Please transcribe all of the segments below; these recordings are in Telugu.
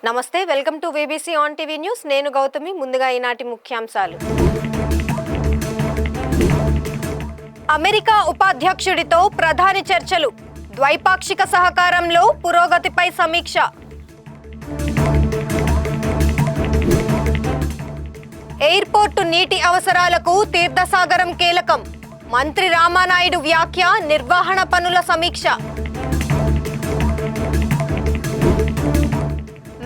నమస్తే, welcome to VBC on TV news. నేను గౌతమి. ముందుగా ఈనాటి ముఖ్యాంశాలు. అమెరికా ఉపాధ్యక్షుడితో ప్రధాని చర్చలు, ద్వైపాక్షిక సహకారంలో పురోగతిపై సమీక్ష. ఎయిర్పోర్టు నీటి అవసరాలకు తీర్థసాగరం కీలకం, మంత్రి రామానాయుడు వ్యాఖ్య. నిర్వహణ పనుల సమీక్ష.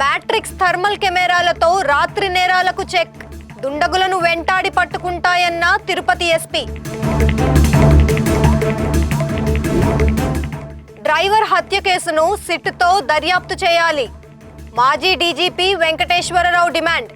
మ్యాట్రిక్స్ థర్మల్ కెమెరాలతో రాత్రి నేరాలకు చెక్, దుండగులను వెంటాడి పట్టుకుంటాయన్న తిరుపతి ఎస్పీ. డ్రైవర్ హత్య కేసును సిట్తో దర్యాప్తు చేయాలి, మాజీ డీజీపీ వెంకటేశ్వరరావు డిమాండ్.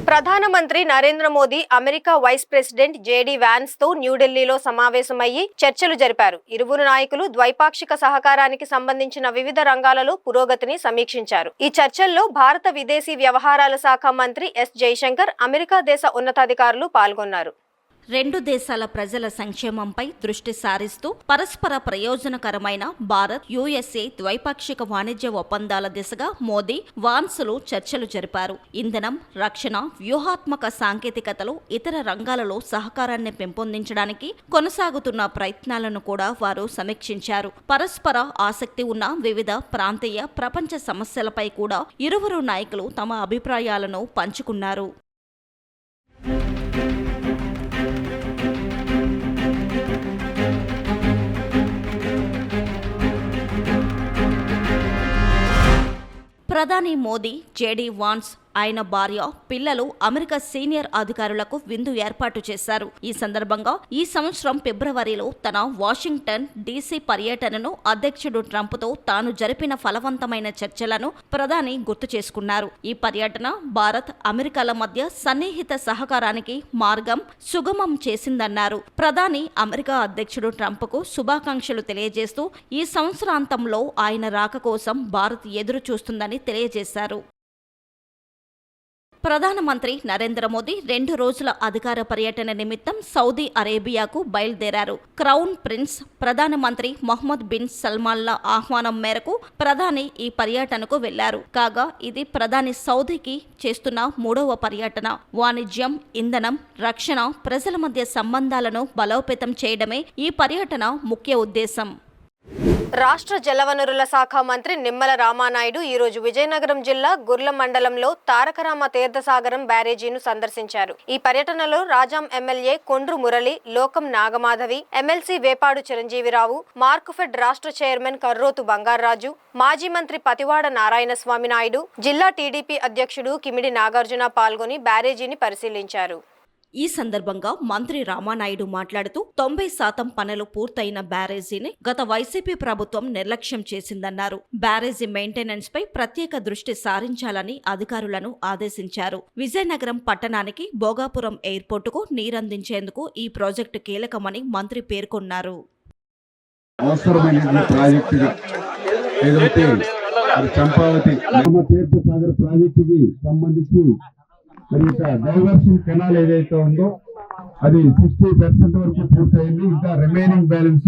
ప్రధానమంత్రి Narendra Modi America vice president JD Vance తో న్యూఢిల్లీలో సమావేశమయ్యి చర్చలు జరిపారు. ఇరువురు నాయకులు ద్వైపాక్షిక సహకారానికి సంబంధించిన వివిధ రంగాలలో పురోగతిని సమీక్షించారు. ఈ చర్చల్లో భారత విదేశీ వ్యవహారాల శాఖ మంత్రి ఎస్ జైశంకర్, అమెరికా దేశ ఉన్నతాధికారులు పాల్గొన్నారు. రెండు దేశాల ప్రజల సంక్షేమంపై దృష్టి సారిస్తూ పరస్పర ప్రయోజనకరమైన భారత్ యుఎస్ఏ ద్వైపాక్షిక వాణిజ్య ఒప్పందాల దిశగా మోదీ, వాన్సులు చర్చలు జరిపారు. ఇంధనం, రక్షణ, వ్యూహాత్మక సాంకేతికతలు, ఇతర రంగాలలో సహకారాన్ని పెంపొందించడానికి కొనసాగుతున్న ప్రయత్నాలను కూడా వారు సమీక్షించారు. పరస్పర ఆసక్తి ఉన్న వివిధ ప్రాంతీయ, ప్రపంచ సమస్యలపై కూడా ఇరువురు నాయకులు తమ అభిప్రాయాలను పంచుకున్నారు. ప్రధాని మోదీ, జేడీ వాన్స్, ఆయన భార్య, పిల్లలు అమెరికా సీనియర్ అధికారులకు విందు ఏర్పాటు చేశారు. ఈ సందర్భంగా ఈ సంవత్సరం ఫిబ్రవరిలో తన వాషింగ్టన్ డీసీ పర్యటనను అధ్యక్షుడు ట్రంప్తో తాను జరిపిన ఫలవంతమైన చర్చలను ప్రధాని గుర్తు చేసుకున్నారు. ఈ పర్యటన భారత్, అమెరికాల మధ్య సన్నిహిత సహకారానికి మార్గం సుగమం చేసిందన్నారు. ప్రధాని అమెరికా అధ్యక్షుడు ట్రంప్కు శుభాకాంక్షలు తెలియజేస్తూ ఈ సంవత్సరాంతంలో ఆయన రాక కోసం భారత్ ఎదురు చూస్తుందని తెలియజేశారు. ప్రధానమంత్రి నరేంద్ర మోదీ 2 రోజుల అధికార పర్యటన నిమిత్తం సౌదీ అరేబియాకు బయలుదేరారు. క్రౌన్ ప్రిన్స్ ప్రధానమంత్రి మొహమ్మద్ బిన్ సల్మాన్ల ఆహ్వానం మేరకు ప్రధాని ఈ పర్యటనకు వెళ్లారు. కాగా ఇది ప్రధాని సౌదీకి చేస్తున్న 3వ పర్యటన. వాణిజ్యం, ఇంధనం, రక్షణ, ప్రజల మధ్య సంబంధాలను బలోపేతం చేయడమే ఈ పర్యటన ముఖ్య ఉద్దేశం. రాష్ట్ర జలవనరుల శాఖ మంత్రి నిమ్మల రామానాయుడు ఈరోజు విజయనగరం జిల్లా గుర్ల మండలంలో తారకరామ తీర్థసాగరం బ్యారేజీను సందర్శించారు. ఈ పర్యటనలో రాజాం ఎమ్మెల్యే కొండ్రు మురళి, లోకం నాగమాధవి, ఎమ్మెల్సీ వేపాడు చిరంజీవిరావు, మార్క్ఫెడ్ రాష్ట్ర చైర్మన్ కర్రోతు బంగారాజు, మాజీ మంత్రి పతివాడ నారాయణస్వామి నాయుడు, జిల్లా టీడీపీ అధ్యక్షుడు కిమిడి నాగార్జున పాల్గొని బ్యారేజీని పరిశీలించారు. ఈ సందర్భంగా మంత్రి రామానాయుడు మాట్లాడుతూ 90% పనులు పూర్తయిన బ్యారేజీని గత వైసీపీ ప్రభుత్వం నిర్లక్ష్యం చేసిందన్నారు. బ్యారేజీ మెయింటెనెన్స్ పై ప్రత్యేక దృష్టి సారించాలని అధికారులను ఆదేశించారు. విజయనగరం పట్టణానికి భోగాపురం ఎయిర్పోర్టుకు నీరందించేందుకు ఈ ప్రాజెక్టు కీలకమని మంత్రి పేర్కొన్నారు. మరి ఇంకా డైవర్షన్ కెనాల్ ఏదైతే ఉందో అది 60% వరకు పూర్తయింది. ఇంకా రిమైనింగ్ బ్యాలెన్స్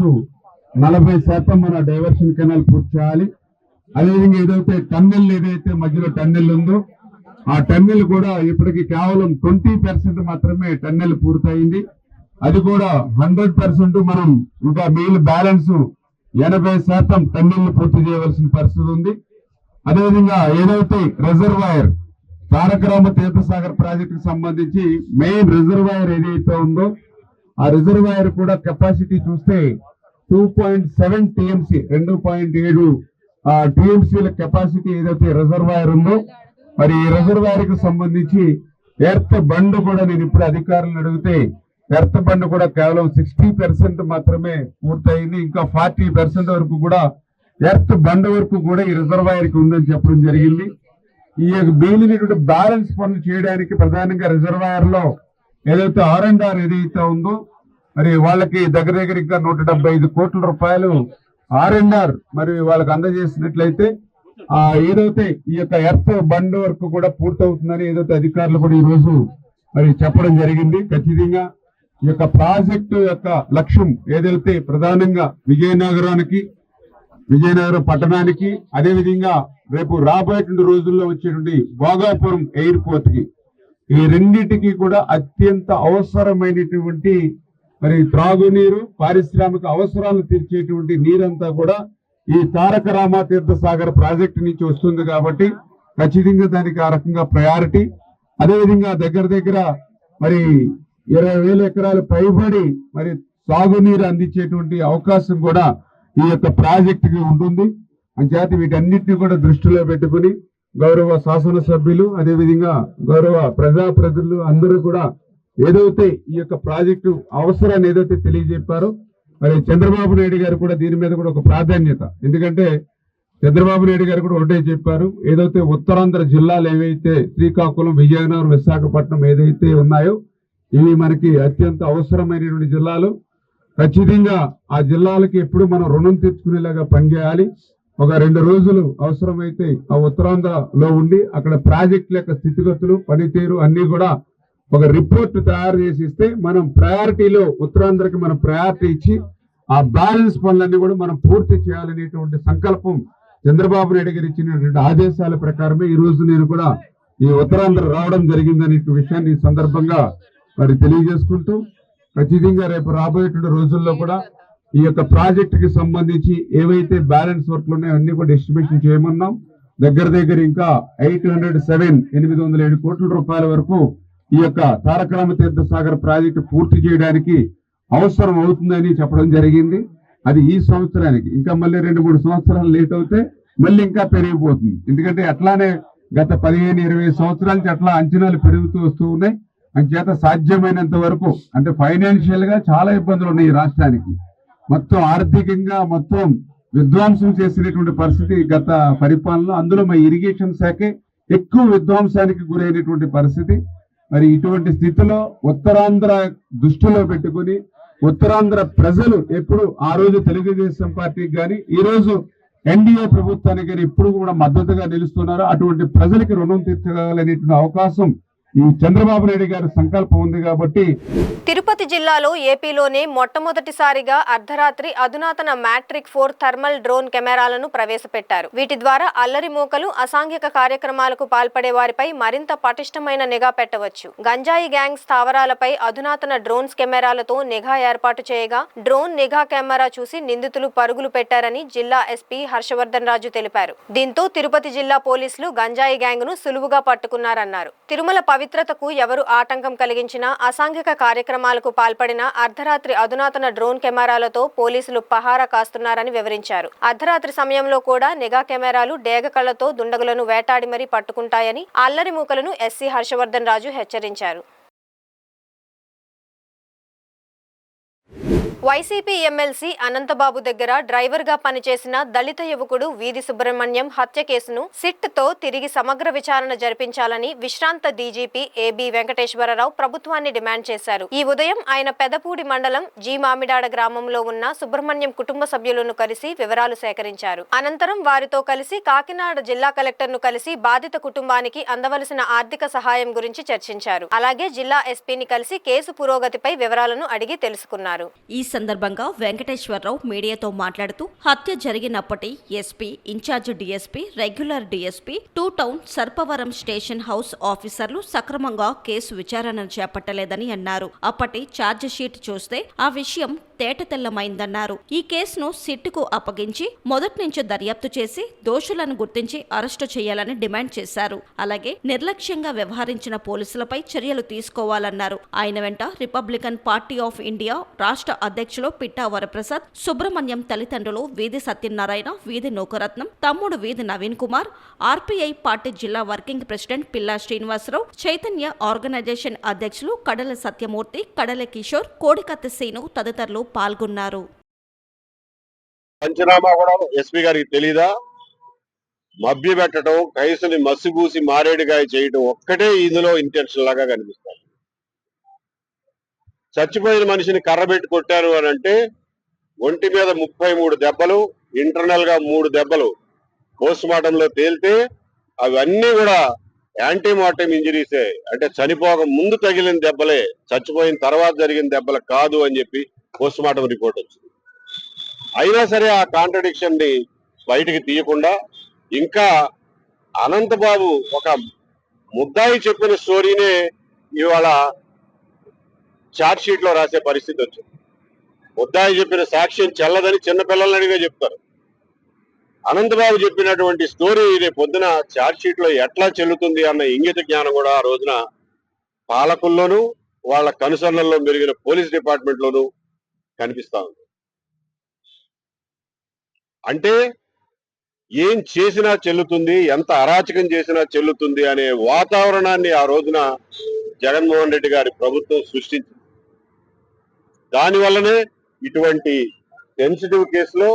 40% మన డైవర్షన్ కెనాల్ పూర్తి చేయాలి. అదేవిధంగా ఏదైతే టన్నెల్ ఏదైతే మధ్యలో టన్నెల్ ఉందో ఆ టన్నెల్ కూడా ఇప్పటికి కేవలం 20% మాత్రమే టన్నెల్ పూర్తయింది. అది కూడా 100% మనం ఇంకా మిగిలిన బ్యాలెన్స్ 80% టన్నెల్ పూర్తి చేయవలసిన పరిస్థితి ఉంది. అదేవిధంగా ఏదైతే రిజర్వాయర్ తారకరామ తీర్థసాగర్ ప్రాజెక్టుకు సంబంధించి మెయిన్ రిజర్వాయర్ ఏదైతే ఉందో ఆ రిజర్వాయర్ కూడా కెపాసిటీ చూస్తే 2.7 టీఎంసీ 2.7 టీఎంసీల కెపాసిటీ ఏదైతే రిజర్వాయర్ ఉందో మరి ఈ రిజర్వాయర్ కు సంబంధించి ఎర్త్ బండ్ కూడా నేను ఇప్పుడు అధికారులను అడిగితే ఎర్త్ బండ్ కూడా కేవలం 60% మాత్రమే పూర్తయింది. ఇంకా 40% వరకు కూడా ఎర్త్ బండ్ వరకు కూడా ఈ రిజర్వాయర్ కి ఉందని చెప్పడం జరిగింది. ఈ మిగిలినటువంటి బ్యాలెన్స్ పనులు చేయడానికి ప్రధానంగా రిజర్వాయర్ లో ఏదైతే R&R ఏదైతే ఉందో మరి వాళ్ళకి దగ్గర ఇంకా 175 కోట్ల రూపాయలు R&R మరి వాళ్ళకి అందజేసినట్లయితే ఏదైతే ఈ యొక్క ఎర్త్ బండ్ వరకు కూడా పూర్తవుతుందని ఏదైతే అధికారులు కూడా ఈ రోజు మరి చెప్పడం జరిగింది. ఖచ్చితంగా ఈ యొక్క ప్రాజెక్టు యొక్క లక్ష్యం ఏదైతే ప్రధానంగా విజయనగరం పట్టణానికి, అదేవిధంగా రేపు రాబోయేటువంటి రోజుల్లో వచ్చేటువంటి భోగాపురం ఎయిర్పోర్ట్ కి, ఈ రెండింటికి కూడా అత్యంత అవసరమైనటువంటి మరి త్రాగునీరు, పారిశ్రామిక అవసరాలు తీర్చేటువంటి నీరంతా కూడా ఈ తారక రామ తీర్థ సాగర్ ప్రాజెక్టు నుంచి వస్తుంది. కాబట్టి ఖచ్చితంగా దానికి ఆ రకంగా ప్రయారిటీ. అదేవిధంగా దగ్గర మరి 20,000 ఎకరాలు పైబడి మరి సాగునీరు అందించేటువంటి అవకాశం కూడా ఈ యొక్క ప్రాజెక్టుకి ఉంటుంది. అంచేత వీటన్నిటిని కూడా దృష్టిలో పెట్టుకుని గౌరవ శాసనసభ్యులు, అదేవిధంగా గౌరవ ప్రజాప్రతినిధులు అందరూ కూడా ఏదైతే ఈ యొక్క ప్రాజెక్టు అవసరాన్ని ఏదైతే తెలియజెప్పారో, మరి చంద్రబాబు నాయుడు గారు కూడా దీని మీద కూడా ఒక ప్రాధాన్యత. ఎందుకంటే చంద్రబాబు నాయుడు గారు కూడా ఒకటే చెప్పారు, ఏదైతే ఉత్తరాంధ్ర జిల్లాలు ఏవైతే శ్రీకాకుళం, విజయనగరం, విశాఖపట్నం ఏదైతే ఉన్నాయో ఇవి మనకి అత్యంత అవసరమైనటువంటి జిల్లాలు. ఖచ్చితంగా ఆ జిల్లాలకి ఎప్పుడు మనం రుణం తీర్చుకునేలాగా పనిచేయాలి. ఒక 2 రోజులు అవసరమైతే ఆ ఉత్తరాంధ్రలో ఉండి అక్కడ ప్రాజెక్టుల యొక్క స్థితిగతులు, పనితీరు అన్ని కూడా ఒక రిపోర్ట్ తయారు చేసి ఇస్తే మనం ప్రయారిటీలో ఉత్తరాంధ్రకి మనం ప్రయారిటీ ఇచ్చి ఆ బ్యాలెన్స్ పనులన్నీ కూడా మనం పూర్తి చేయాలనేటువంటి సంకల్పం చంద్రబాబు నాయుడు గారు ఇచ్చినటువంటి ఆదేశాల ప్రకారమే ఈ రోజు నేను కూడా ఈ ఉత్తరాంధ్ర రావడం జరిగిందనే విషయాన్ని ఈ సందర్భంగా మరి తెలియజేసుకుంటూ, ఖచ్చితంగా రేపు రాబోయేటువంటి రోజుల్లో కూడా ఈ యొక్క ప్రాజెక్టుకి సంబంధించి ఏవైతే బ్యాలెన్స్ వర్క్లు ఉన్నాయో అన్ని కూడా ఎస్టిమేషన్ చేయమన్నాం. దగ్గర ఇంకా 807 కోట్ల రూపాయల వరకు ఈ యొక్క తారక రామ తీర్థ సాగర్ ప్రాజెక్టు పూర్తి చేయడానికి అవసరం అవుతుందని చెప్పడం జరిగింది. అది ఈ సంవత్సరానికి, ఇంకా మళ్ళీ 2-3 సంవత్సరాలు లేట్ అవుతే మళ్ళీ ఇంకా పెరిగిపోతుంది. ఎందుకంటే అట్లానే గత 15-20 సంవత్సరాల నుంచి అట్లా అంచనాలు పెరుగుతూ వస్తూ ఉన్నాయి. అంచేత సాధ్యమైనంత వరకు, అంటే ఫైనాన్షియల్ గా చాలా ఇబ్బందులు ఉన్నాయి ఈ రాష్ట్రానికి, మొత్తం ఆర్థికంగా మొత్తం విధ్వంసం చేసినటువంటి పరిస్థితి గత పరిపాలన. అందులో మా ఇరిగేషన్ శాఖే ఎక్కువ విధ్వంసానికి గురైనటువంటి పరిస్థితి. మరి ఇటువంటి స్థితిలో ఉత్తరాంధ్ర దృష్టిలో పెట్టుకుని ఉత్తరాంధ్ర ప్రజలు ఎప్పుడు ఆ రోజు తెలుగుదేశం పార్టీకి కానీ ఈ రోజు ఎన్డీఏ ప్రభుత్వానికి కానీ ఎప్పుడు కూడా మద్దతుగా నిలుస్తున్నారు. అటువంటి ప్రజలకి రుణం తీర్చగలనేటువంటి అవకాశం ఈ చంద్రబాబు నాయుడు గారి సంకల్పం ఉంది. కాబట్టి తిరుపతి జిల్లాలో ఏపీలోనే మొట్టమొదటిసారిగా అర్ధరాత్రి అధునాతన మ్యాట్రిక్ 4 థర్మల్ డ్రోన్ కెమెరాలను ప్రవేశపెట్టారు. వీటి ద్వారా అల్లరి మూకలు, అసాంఘిక కార్యక్రమాలకు పాల్పడే వారిపై మరింత పటిష్టమైన నిఘా పెట్టవచ్చు. గంజాయి గ్యాంగ్ స్థావరాలపై అధునాతన డ్రోన్స్ కెమెరాలతో నిఘా ఏర్పాటు చేయగా డ్రోన్ నిఘా కెమెరా చూసి నిందితులు పరుగులు పెట్టారని జిల్లా ఎస్పీ హర్షవర్ధన్ రాజు తెలిపారు. దీంతో తిరుపతి జిల్లా పోలీసులు గంజాయి గ్యాంగ్ ను సులువుగా పట్టుకున్నారన్నారు. తిరుమల పవిత్రతకు ఎవరు ఆటంకం కలిగించినా, అసాంఘిక కార్యక్రమాలకు పాల్పడినా అర్ధరాత్రి అధునాతన డ్రోన్ కెమెరాలతో పోలీసులు పహారా కాస్తున్నారని వివరించారు. అర్ధరాత్రి సమయంలో కూడా నిఘా కెమెరాలు డేగ కళ్లతో దుండగులను వేటాడి మరీ పట్టుకుంటాయని అల్లరి మూకలను ఎస్సీ హర్షవర్ధన్ రాజు హెచ్చరించారు. వైసీపీ ఎమ్మెల్సీ అనంతబాబు దగ్గర డ్రైవర్ గా పనిచేసిన దళిత యువకుడు వీధి సుబ్రహ్మణ్యం హత్య కేసును సిట్ తో తిరిగి సమగ్ర విచారణ జరిపించాలని విశ్రాంత డీజీపీ ఏబీ వెంకటేశ్వరరావు ప్రభుత్వాన్ని డిమాండ్ చేశారు. ఈ ఉదయం ఆయన పెదపూడి మండలం జీ మామిడాడ గ్రామంలో ఉన్న సుబ్రహ్మణ్యం కుటుంబ సభ్యులను కలిసి వివరాలు సేకరించారు. అనంతరం వారితో కలిసి కాకినాడ జిల్లా కలెక్టర్ ను కలిసి బాధిత కుటుంబానికి అందవలసిన ఆర్థిక సహాయం గురించి చర్చించారు. అలాగే జిల్లా ఎస్పీని కలిసి కేసు పురోగతిపై వివరాలను అడిగి తెలుసుకున్నారు. ఈ సందర్భంగా వెంకటేశ్వరరావు మీడియాతో మాట్లాడుతూ హత్య జరిగినప్పటి SP, in charge DSP, regular DSP, 2 town Sarpavaram station house ఆఫీసర్లు సక్రమంగా కేసు విచారణను చేపట్టలేదని అన్నారు. అప్పటి ఛార్జ్ షీట్ చూస్తే ఆ విషయం తేటతెల్లమైందన్నారు. ఈ కేసును సిట్కు అప్పగించి మొదటి నుంచి దర్యాప్తు చేసి దోషులను గుర్తించి అరెస్టు చేయాలని డిమాండ్ చేశారు. అలాగే నిర్లక్ష్యంగా వ్యవహరించిన పోలీసులపై చర్యలు తీసుకోవాలన్నారు. ఆయన వెంట రిపబ్లికన్ పార్టీ ఆఫ్ ఇండియా రాష్ట్ర అధ్యక్షులు పిట్టా వరప్రసాద్, సుబ్రహ్మణ్యం తల్లిదండ్రులు వీధి సత్యనారాయణ, వీధి నూకరత్నం, తమ్ముడు వీధి నవీన్ కుమార్, ఆర్పీఐ పార్టీ జిల్లా వర్కింగ్ ప్రెసిడెంట్ పిల్లా శ్రీనివాసరావు, చైతన్య ఆర్గనైజేషన్ అధ్యక్షులు కడల సత్యమూర్తి, కడల కిషోర్, కోడికత్తి సీను తదితరులు పాల్గొన్నారు. పంచనామా కూడా ఎస్పీ గారికి తెలీదా? మభ్య పెట్టడం, కైసుని మసిబూసి మారేడుగాయ చేయడం ఒక్కటే ఇందులో ఇంటెన్షన్ లాగా కనిపిస్తారు. చచ్చిపోయిన మనిషిని కర్రబెట్టి కొట్టారు అని అంటే ఒంటి మీద 33 దెబ్బలు, ఇంటర్నల్ గా 3 దెబ్బలు పోస్ట్ మార్టంలో తేలితే అవన్నీ కూడా యాంటీమార్టం ఇంజరీసే, అంటే చనిపోక ముందు తగిలిన దెబ్బలే, చచ్చిపోయిన తర్వాత జరిగిన దెబ్బలు కాదు అని చెప్పి పోస్ట్ మార్టం రిపోర్ట్ వచ్చింది. అయినా సరే ఆ కాంట్రడిక్షన్ ని బయటికి తీయకుండా ఇంకా అనంతబాబు ఒక ముద్దాయి చెప్పిన స్టోరీనే ఇవాళ చార్జ్ షీట్ లో రాసే పరిస్థితి వచ్చింది. ముద్దాయి చెప్పిన సాక్ష్యం చెల్లదని చిన్నపిల్లల్ని అడిగే చెప్తారు. అనంతబాబు చెప్పినటువంటి స్టోరీ రేపు పొద్దున చార్జ్ షీట్ లో ఎట్లా చెల్లుతుంది అన్న ఇంగిత జ్ఞానం కూడా ఆ రోజున పాలకుల్లోనూ వాళ్ళ కనుసన్నల్లో మెరిగిన పోలీస్ డిపార్ట్మెంట్ లోనూ కనిపిస్తా ఉంది. అంటే ఏం చేసినా చెల్లుతుంది, ఎంత అరాచకం చేసినా చెల్లుతుంది అనే వాతావరణాన్ని ఆ రోజున జగన్మోహన్ రెడ్డి గారి ప్రభుత్వం సృష్టించింది. దానివల్లనే ఇటువంటి సెన్సిటివ్ కేసులో,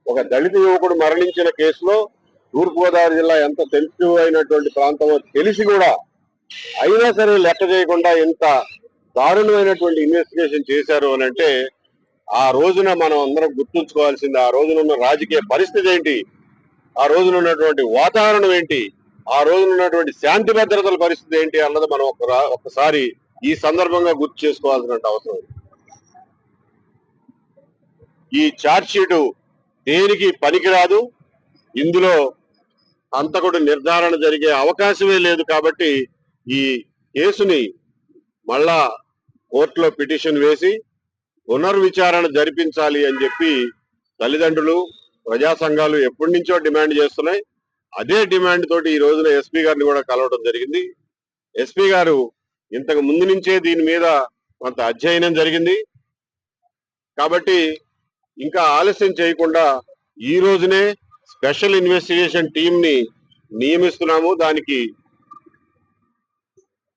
ఒక దళిత యువకుడు మరణించిన కేసులో, తూర్పుగోదావరి జిల్లా ఎంత సెన్సిటివ్ అయినటువంటి ప్రాంతమో తెలిసి కూడా అయినా సరే లెక్క చేయకుండా ఎంత దారుణమైనటువంటి ఇన్వెస్టిగేషన్ చేశారు అని అంటే, ఆ రోజున మనం అందరం గుర్తుంచుకోవాల్సింది ఆ రోజున ఉన్న రాజకీయ పరిస్థితి ఏంటి, ఆ రోజున ఉన్నటువంటి వాతావరణం ఏంటి, ఆ రోజున ఉన్నటువంటి శాంతి భద్రతల పరిస్థితి ఏంటి అన్నది మనం ఒక్కసారి ఈ సందర్భంగా గుర్తు చేసుకోవాల్సిన అవసరం ఉంది. ఈ ఛార్జ్ షీటు దేనికి పనికిరాదు, ఇందులో హంతకుడు నిర్ధారణ జరిగే అవకాశమే లేదు. కాబట్టి ఈ కేసుని మళ్ళా కోర్టులో పిటిషన్ వేసి పునర్విచారణ జరిపించాలి అని చెప్పి తల్లిదండ్రులు, ప్రజా సంఘాలు ఎప్పటి నుంచో డిమాండ్ చేస్తున్నాయి. అదే డిమాండ్ తోటి ఈ రోజున ఎస్పీ గారిని కూడా కలవడం జరిగింది. ఎస్పీ గారు ఇంతకు ముందు నుంచే దీని మీద కొంత అధ్యయనం జరిగింది. కాబట్టి ఇంకా ఆలస్యం చేయకుండా ఈ రోజునే స్పెషల్ ఇన్వెస్టిగేషన్ టీం ని నియమిస్తున్నాము. దానికి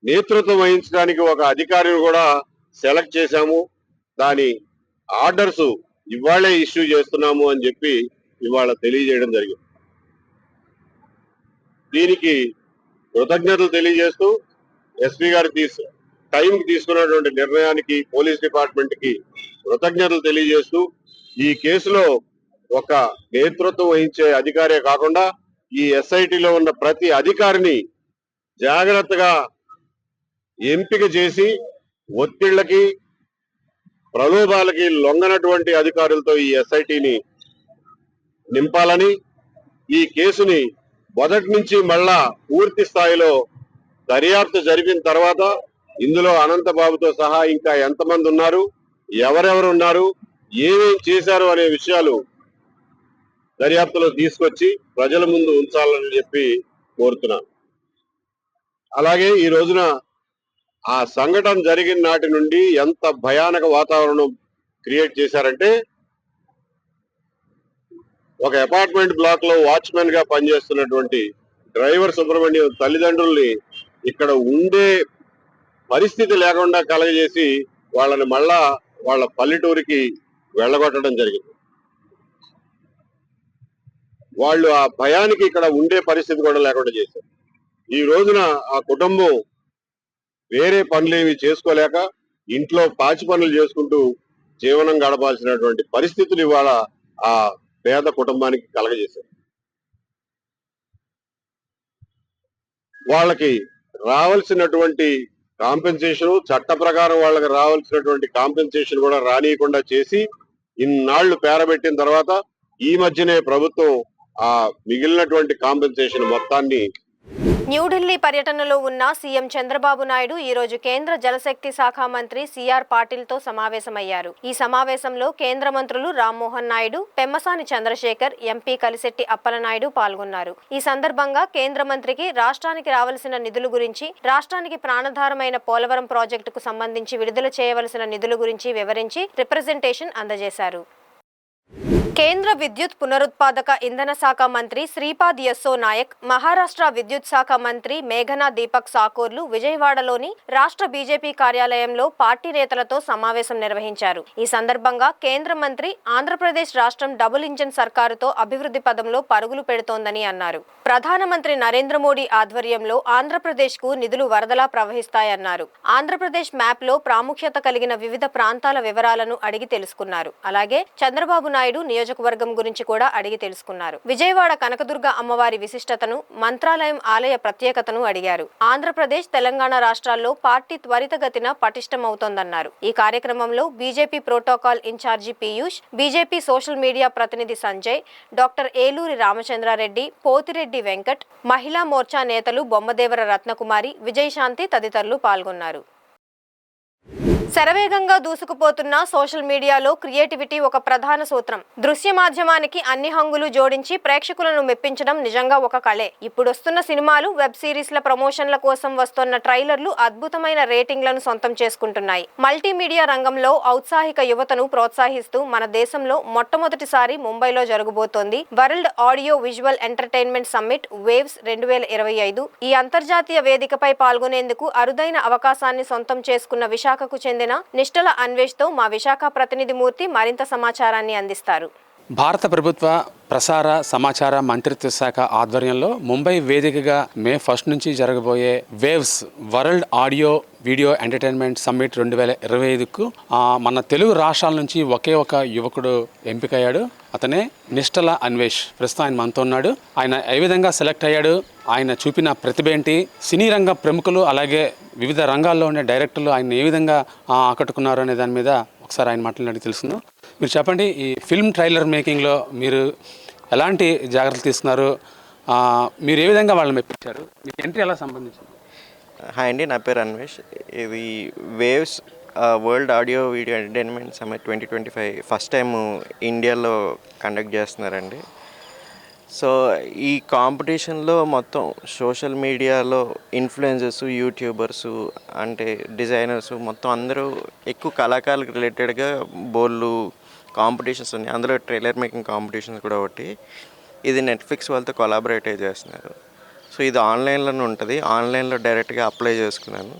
నేతృత్వం వహించడానికి ఒక అధికారిని కూడా సెలెక్ట్ చేశాము. దాని ఆర్డర్స్ ఇవాళే ఇష్యూ చేస్తున్నాము అని చెప్పి ఇవాళ తెలియజేయడం జరిగింది. దీనికి కృతజ్ఞతలు తెలియజేస్తూ ఎస్పీ గారు టైంకి తీసుకున్నటువంటి నిర్ణయానికి పోలీస్ డిపార్ట్మెంట్ కి కృతజ్ఞతలు తెలియజేస్తూ, ఈ కేసులో ఒక నేతృత్వం వహించే అధికారే కాకుండా ఈ ఎస్ఐటిలో ఉన్న ప్రతి అధికారిని జాగ్రత్తగా ఎంపిక చేసి ఒత్తిళ్లకి, ప్రలోభాలకి లొంగనటువంటి అధికారులతో ఈ ఎస్ఐటిని నింపాలని, ఈ కేసుని మొదటి నుంచి మళ్ళా పూర్తి స్థాయిలో దర్యాప్తు జరిపిన తర్వాత ఇందులో అనంతబాబుతో సహా ఇంకా ఎంతమంది ఉన్నారు, ఎవరెవరు ఉన్నారు, ఏమేం చేశారు అనే విషయాలు దర్యాప్తులో తీసుకొచ్చి ప్రజల ముందు ఉంచాలని చెప్పి కోరుతున్నాను. అలాగే ఈ రోజున ఆ సంఘటన జరిగిన నాటి నుండి ఎంత భయానక వాతావరణం క్రియేట్ చేశారంటే, ఒక అపార్ట్మెంట్ బ్లాక్ లో వాచ్మెన్ గా పనిచేస్తున్నటువంటి డ్రైవర్ సుబ్రహ్మణ్యం తల్లిదండ్రుల్ని ఇక్కడ ఉండే పరిస్థితి లేకుండా కలగజేసి వాళ్ళని మళ్ళా వాళ్ళ పల్లెటూరికి వెళ్ళగొట్టడం జరిగింది. వాళ్ళు ఆ భయానికి ఇక్కడ ఉండే పరిస్థితి కూడా లేకుండా చేశారు. ఈ రోజున ఆ కుటుంబం వేరే పనులేవి చేసుకోలేక ఇంట్లో పాచి పనులు చేసుకుంటూ జీవనం గడపాల్సినటువంటి పరిస్థితులు ఇవాళ ఆ పేద కుటుంబానికి కలగజేశారు. వాళ్ళకి రావాల్సినటువంటి కాంపెన్సేషన్, చట్ట ప్రకారం వాళ్ళకి రావాల్సినటువంటి కాంపెన్సేషన్ కూడా రానియకుండా చేసి ఇన్నాళ్లు పేరబెట్టిన తర్వాత ఈ మధ్యనే ప్రభుత్వం ఆ మిగిలినటువంటి కాంపెన్సేషన్ మొత్తాన్ని. న్యూఢిల్లీ పర్యటనలో ఉన్న సీఎం చంద్రబాబు నాయుడు ఈ రోజు కేంద్ర జలశక్తి శాఖ మంత్రి సిఆర్ పాటిల్ తో సమావేశమయ్యారు. ఈ సమావేశంలో కేంద్ర మంత్రులు రామ్మోహన్ నాయుడు, పెమ్మసాని చంద్రశేఖర్, ఎంపీ కలిశెట్టి అప్పలనాయుడు పాల్గొన్నారు. ఈ సందర్భంగా కేంద్ర మంత్రికి రాష్ట్రానికి రావాల్సిన నిధుల గురించి, రాష్ట్రానికి ప్రాణాధారమైన పోలవరం ప్రాజెక్టుకు సంబంధించి విడుదల చేయవలసిన నిధుల గురించి వివరించి రిప్రజెంటేషన్ అందజేశారు. కేంద్ర విద్యుత్ పునరుత్పాదక ఇంధన శాఖ మంత్రి శ్రీపాద్ యస్సో నాయక్, మహారాష్ట్ర విద్యుత్ శాఖ మంత్రి మేఘనా దీపక్ సాకూర్లు విజయవాడలోని రాష్ట్ర బీజేపీ కార్యాలయంలో పార్టీ నేతలతో సమావేశం నిర్వహించారు. ఈ సందర్భంగా కేంద్ర మంత్రి ఆంధ్రప్రదేశ్ రాష్ట్రం డబుల్ ఇంజన్ సర్కారుతో అభివృద్ధి పదంలో పరుగులు పెడుతోందని అన్నారు. ప్రధానమంత్రి నరేంద్ర మోడీ ఆధ్వర్యంలో ఆంధ్రప్రదేశ్ కు నిధులు వరదలా ప్రవహిస్తాయన్నారు. ఆంధ్రప్రదేశ్ మ్యాప్ లో ప్రాముఖ్యత కలిగిన వివిధ ప్రాంతాల వివరాలను అడిగి తెలుసుకున్నారు. అలాగే చంద్రబాబు నాయుడు నియోజకవర్గం గురించి కూడా అడిగి తెలుసుకున్నారు. విజయవాడ కనకదుర్గ అమ్మవారి విశిష్టతను, మంత్రాలయం ఆలయ ప్రత్యేకతను అడిగారు. ఆంధ్రప్రదేశ్, తెలంగాణ రాష్ట్రాల్లో పార్టీ త్వరితగతిన పటిష్టమవుతోందన్నారు. ఈ కార్యక్రమంలో BJP protocol in charge Piyush, BJP social media ప్రతినిధి సంజయ్, డాక్టర్ ఏలూరి రామచంద్రారెడ్డి, పోతిరెడ్డి వెంకట్, మహిళా మోర్చా నేతలు బొమ్మదేవర రత్నకుమారి, విజయశాంతి తదితరులు పాల్గొన్నారు. శరవేగంగా దూసుకుపోతున్న సోషల్ మీడియాలో క్రియేటివిటీ ఒక ప్రధాన సూత్రం. దృశ్య మాధ్యమానికి అన్ని హంగులు జోడించి ప్రేక్షకులను మెప్పించడం నిజంగా ఒక కళే. ఇప్పుడొస్తున్న సినిమాలు, వెబ్ సిరీస్ల ప్రమోషన్ల కోసం వస్తున్న ట్రైలర్లు అద్భుతమైన రేటింగ్లను సొంతం చేసుకుంటున్నాయి. మల్టీమీడియా రంగంలో ఔత్సాహిక యువతను ప్రోత్సహిస్తూ మన దేశంలో మొట్టమొదటిసారి ముంబైలో జరగబోతోంది world audio visual entertainment summit waves 2025. ఈ అంతర్జాతీయ వేదికపై పాల్గొనేందుకు అరుదైన అవకాశాన్ని సొంతం చేసుకున్న విశాఖకు చెందిన నిష్టల అన్వేష్తో మా విశాఖ ప్రతినిధి మూర్తి మరింత సమాచారాన్ని అందిస్తారు. భారత ప్రభుత్వ ప్రసార సమాచార మంత్రిత్వ శాఖ ఆధ్వర్యంలో ముంబై వేదికగా మే 1 నుంచి జరగబోయే waves world audio video entertainment summit 2025కు మన తెలుగు రాష్ట్రాల నుంచి ఒకే ఒక యువకుడు ఎంపికయ్యాడు. అతనే నిష్టల అన్వేష్. ప్రస్తుతం ఆయన మనతో ఉన్నాడు. ఆయన ఏ విధంగా సెలెక్ట్ అయ్యాడు, ఆయన చూపిన ప్రతిభ ఏంటి, సినీ రంగ ప్రముఖులు అలాగే వివిధ రంగాల్లో ఉండే డైరెక్టర్లు ఆయన ఏ విధంగా ఆకట్టుకున్నారు అనే దాని మీద ఒకసారి ఆయన మాట్లాడి తెలుసుకుందాం. మీరు చెప్పండి, ఈ ఫిల్మ్ ట్రైలర్ మేకింగ్లో మీరు ఎలాంటి జాగ్రత్తలు తీసుకున్నారు, మీరు ఏ విధంగా వాళ్ళని మెప్పించారు, మీకు ఎంట్రీ ఎలా సంబంధించింది? హాయ్ అండి, నా పేరు అన్వేష్. ఇది waves world audio video entertainment summit 2025 first time ఇండియాలో కండక్ట్ చేస్తున్నారండి. సో ఈ కాంపిటీషన్లో మొత్తం సోషల్ మీడియాలో ఇన్ఫ్లుయెన్సర్స్, యూట్యూబర్సు, అంటే డిజైనర్స్, మొత్తం అందరూ ఎక్కువ కళాకారులకు రిలేటెడ్గా బోళ్ళు కాంపిటీషన్స్ ఉన్నాయి. అందులో ట్రైలర్ మేకింగ్ కాంపిటీషన్స్ కూడా ఒకటి. ఇది నెట్ఫ్లిక్స్ వాళ్ళతో కొలాబరేట్ చేస్తున్నారు. సో ఇది ఆన్లైన్లోనే ఉంటుంది. ఆన్లైన్లో డైరెక్ట్గా అప్లై చేసుకున్నాను.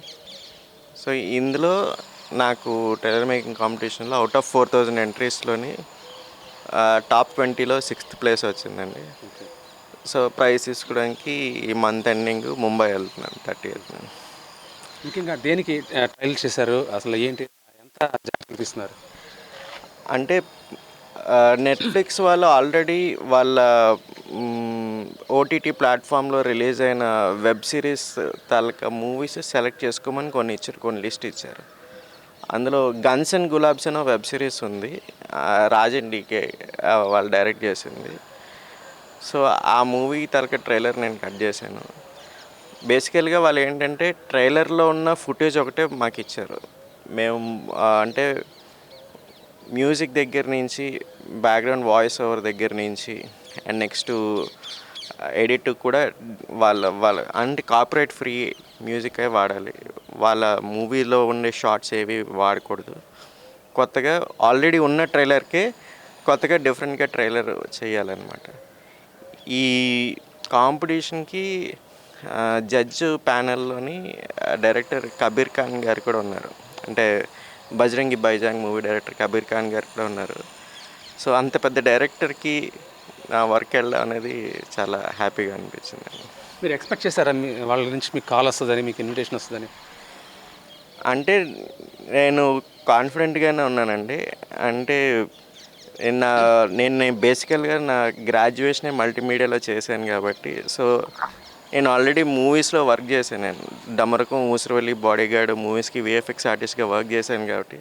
సో ఇందులో నాకు ట్రైలర్ మేకింగ్ కాంపిటీషన్లో అవుట్ ఆఫ్ 4000 ఎంట్రీస్లోని టాప్ 20లో 6th ప్లేస్ వచ్చిందండి. సో ప్రైజ్ తీసుకోవడానికి ఈ మంత్ ఎండింగ్ ముంబై వెళ్తున్నాను, 30th. ముఖ్యంగా దేనికి ట్రైల్ చేశారు, అసలు ఏంటి, ఎంత జాగ్రత్త తీస్తున్నారు? అంటే నెట్ఫ్లిక్స్ వాళ్ళు ఆల్రెడీ వాళ్ళ ఓటీటీ ప్లాట్ఫామ్లో రిలీజ్ అయిన వెబ్ సిరీస్ తాలూకా మూవీస్ సెలెక్ట్ చేసుకోమని కొన్ని లిస్ట్ ఇచ్చారు. అందులో గన్స్ అండ్ గులాబ్స్ అనే వెబ్ సిరీస్ ఉంది, రాజన్ డీకే వాళ్ళు డైరెక్ట్ చేసింది. సో ఆ మూవీ తాలూకా ట్రైలర్ నేను కట్ చేశాను. బేసికల్గా వాళ్ళు ఏంటంటే ట్రైలర్లో ఉన్న ఫుటేజ్ ఒకటే మాకు ఇచ్చారు. మేము అంటే మ్యూజిక్ దగ్గర నుంచి, బ్యాక్గ్రౌండ్ వాయిస్ ఓవర్ దగ్గర నుంచి, అండ్ నెక్స్ట్ ఎడిట్ కూడా వాళ్ళ అంటే కాపీరైట్ ఫ్రీ మ్యూజిక్ అయి వాడాలి. వాళ్ళ మూవీలో ఉండే షార్ట్స్ ఏవి వాడకూడదు. కొత్తగా ఆల్రెడీ ఉన్న ట్రైలర్కే కొత్తగా డిఫరెంట్గా ట్రైలర్ చేయాలన్నమాట. ఈ కాంపిటీషన్కి జడ్జ్ ప్యానెల్లోని డైరెక్టర్ కబీర్ ఖాన్ గారు కూడా ఉన్నారు. అంటే బజరంగి భాయిజాన్ మూవీ డైరెక్టర్ కబీర్ ఖాన్ గారు కూడా ఉన్నారు. సో అంత పెద్ద డైరెక్టర్కి నా వర్క్ వెళ్ళడం అనేది చాలా హ్యాపీగా అనిపించింది. మీరు ఎక్స్పెక్ట్ చేశారా వాళ్ళ నుంచి మీకు కాల్ వస్తుందని, మీకు ఇన్విటేషన్ వస్తుందని? నేను కాన్ఫిడెంట్గానే ఉన్నానండి. అంటే నేను బేసికల్గా నా గ్రాడ్యుయేషనే మల్టీమీడియాలో చేశాను కాబట్టి, సో నేను ఆల్రెడీ మూవీస్లో వర్క్ చేశాను. నేను డమరకం, ఊసరవల్లి, బాడీగార్డ్ మూవీస్కి విఎఫ్ఎక్స్ ఆర్టిస్ట్గా వర్క్ చేశాను కాబట్టి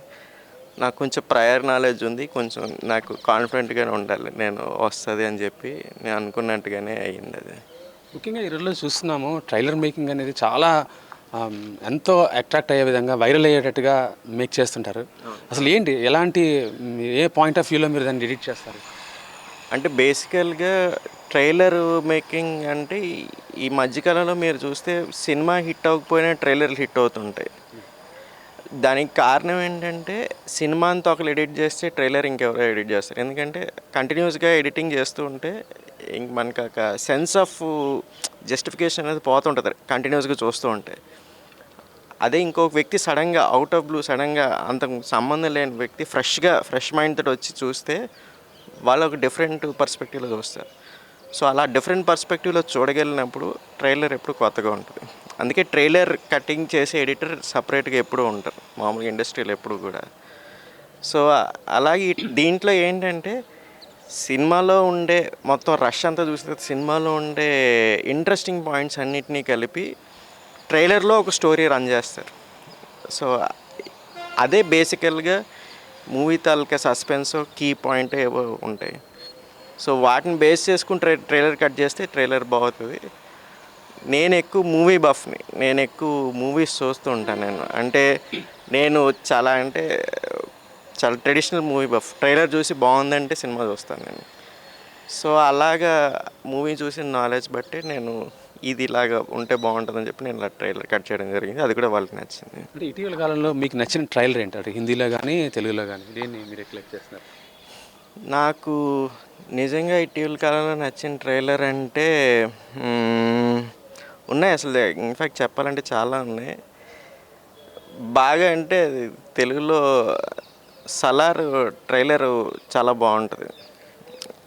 నాకు కొంచెం ప్రయర్ నాలెడ్జ్ ఉంది. కొంచెం నాకు కాన్ఫిడెంట్గానే ఉండాలి, నేను వస్తుంది అని చెప్పి నేను అనుకున్నట్టుగానే అయ్యింది. అది ముఖ్యంగా ఈ రోజుల్లో చూస్తున్నాము, ట్రైలర్ మేకింగ్ అనేది చాలా ఎంతో అట్రాక్ట్ అయ్యే విధంగా, వైరల్ అయ్యేటట్టుగా మేక్ చేస్తుంటారు. అసలు ఏంటి, ఎలాంటి, ఏ పాయింట్ ఆఫ్ వ్యూలో మీరు దాన్ని ఎడిట్ చేస్తారు? అంటే బేసికల్గా ట్రైలర్ మేకింగ్ అంటే ఈ మధ్యకాలంలో మీరు చూస్తే సినిమా హిట్ అవ్వకపోయినా ట్రైలర్లు హిట్ అవుతుంటాయి. దానికి కారణం ఏంటంటే సినిమా అంతా ఒకరు ఎడిట్ చేస్తే ట్రైలర్ ఇంకెవరో ఎడిట్ చేస్తారు. ఎందుకంటే కంటిన్యూస్గా ఎడిటింగ్ చేస్తూ ఉంటే మనకు ఒక సెన్స్ ఆఫ్ జస్టిఫికేషన్ అనేది పోతుంటుంది కంటిన్యూస్గా చూస్తూ ఉంటే. అదే ఇంకొక వ్యక్తి సడన్గా అవుట్ ఆఫ్ బ్లూ, సడన్గా అంత సంబంధం లేని వ్యక్తి ఫ్రెష్ మైండ్ తోటి వచ్చి చూస్తే వాళ్ళు ఒక డిఫరెంట్ పర్స్పెక్టివ్లో చూస్తారు. సో అలా డిఫరెంట్ పర్స్పెక్టివ్లో చూడగలిగినప్పుడు ట్రైలర్ ఎప్పుడు కొత్తగా ఉంటుంది. అందుకే ట్రైలర్ కటింగ్ చేసే ఎడిటర్ సపరేట్గా ఎప్పుడూ ఉంటారు మామూలుగా ఇండస్ట్రీలో ఎప్పుడు కూడా. సో అలాగే దీంట్లో ఏంటంటే సినిమాలో ఉండే మొత్తం రష్ అంతా చూసిన సినిమాలో ఉండే ఇంట్రెస్టింగ్ పాయింట్స్ అన్నిటినీ కలిపి ట్రైలర్లో ఒక స్టోరీ రన్ చేస్తారు. సో అదే బేసికల్గా మూవీ తాలూకా సస్పెన్స్ కీ పాయింట్ ఏవో ఉంటాయి. సో వాటిని బేస్ చేసుకుని ట్రైలర్ కట్ చేస్తే ట్రైలర్ బాగుతుంది. నేను ఎక్కువ మూవీ బఫ్ని, నేను ఎక్కువ మూవీస్ చూస్తూ ఉంటాను. నేను చాలా ట్రెడిషనల్ మూవీ బఫ్. ట్రైలర్ చూసి బాగుందంటే సినిమా చూస్తాను నేను. సో అలాగా మూవీ చూసిన నాలెడ్జ్ బట్టి నేను ఇది ఇలాగా ఉంటే బాగుంటుందని చెప్పి నేను ఇలా ట్రైలర్ కట్ చేయడం జరిగింది. అది కూడా వాళ్ళకి నచ్చింది. అంటే ఇటీవల కాలంలో మీకు నచ్చిన ట్రైలర్ ఏంటి? అంటే హిందీలో కానీ తెలుగులో కానీ దేన్ని మీరు ఎక్లెక్ట్ చేస్తున్నారు? నాకు నిజంగా ఇటీవల కాలంలో నచ్చిన ట్రైలర్ అంటే ఉన్నాయి. అసలు ఇన్ఫ్యాక్ట్ చెప్పాలంటే చాలా ఉన్నాయి. బాగా అంటే తెలుగులో సలార్ ట్రైలరు చాలా బాగుంటుంది.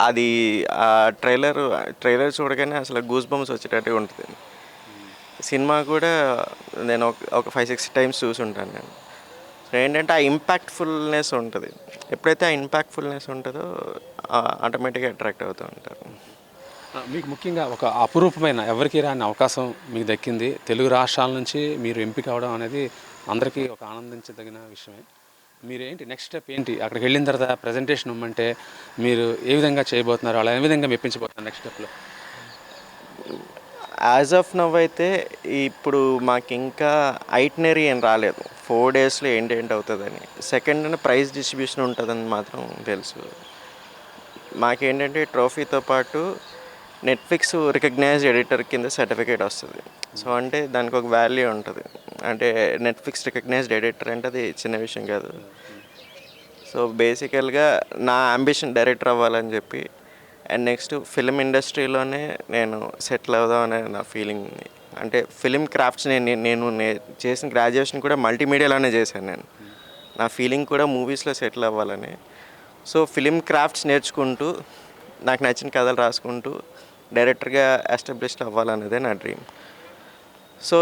అది ఆ ట్రైలర్ చూడగానే అసలు గూస్ బంప్స్ వచ్చేటట్టుగా ఉంటుంది. సినిమా కూడా నేను ఒక 5-6 టైమ్స్ చూసి ఉంటాను నేను. సో ఏంటంటే ఆ ఇంపాక్ట్ఫుల్నెస్ ఉంటుంది. ఎప్పుడైతే ఆ ఇంపాక్ట్ఫుల్నెస్ ఉంటుందో ఆటోమేటిక్గా అట్రాక్ట్ అవుతూ ఉంటారు. మీకు ముఖ్యంగా ఒక అపురూపమైన ఎవరికి రాని అవకాశం మీకు దక్కింది. తెలుగు రాష్ట్రాల నుంచి మీరు ఎంపిక అవడం అనేది అందరికీ ఒక ఆనందించదగిన విషయమే. మీరు ఏంటి నెక్స్ట్ స్టెప్ ఏంటి? అక్కడికి వెళ్ళిన తర్వాత ప్రజెంటేషన్ ఇవ్వమంటే మీరు ఏ విధంగా చేయబోతున్నారు? అలా ఏ విధంగా మెప్పించబోతున్నారు నెక్స్ట్ స్టెప్లో? యాజ్ ఆఫ్ నవ్ అయితే ఇప్పుడు మాకు ఇంకా ఐటినరీ ఏం రాలేదు. 4 డేస్లో ఏంటి అవుతుందని. సెకండ్ ప్రైజ్ డిస్ట్రిబ్యూషన్ ఉంటుందని మాత్రం తెలుసు. మాకేంటంటే ట్రోఫీతో పాటు నెట్ఫ్లిక్స్ రికగ్నైజ్డ్ ఎడిటర్ కింద సర్టిఫికేట్ వస్తుంది. సో అంటే దానికి ఒక వాల్యూ ఉంటుంది. అంటే నెట్ఫ్లిక్స్ రికగ్నైజ్డ్ ఎడిటర్ అంటే అది చిన్న విషయం కాదు. సో బేసికల్గా నా అంబిషన్ డైరెక్టర్ అవ్వాలని చెప్పి, అండ్ నెక్స్ట్ ఫిలిం ఇండస్ట్రీలోనే నేను సెటిల్ అవుదామనే నా ఫీలింగ్. అంటే ఫిలిం క్రాఫ్ట్స్ నేను చేసిన గ్రాడ్యుయేషన్ కూడా మల్టీమీడియాలోనే చేశాను నేను. నా ఫీలింగ్ కూడా మూవీస్లో సెటిల్ అవ్వాలని. సో ఫిలిం క్రాఫ్ట్స్ నేర్చుకుంటూ నాకు నచ్చిన కథలు రాసుకుంటూ డైరెక్టర్గా ఎస్టాబ్లిష్ అవ్వాలనేదే నా డ్రీమ్. సో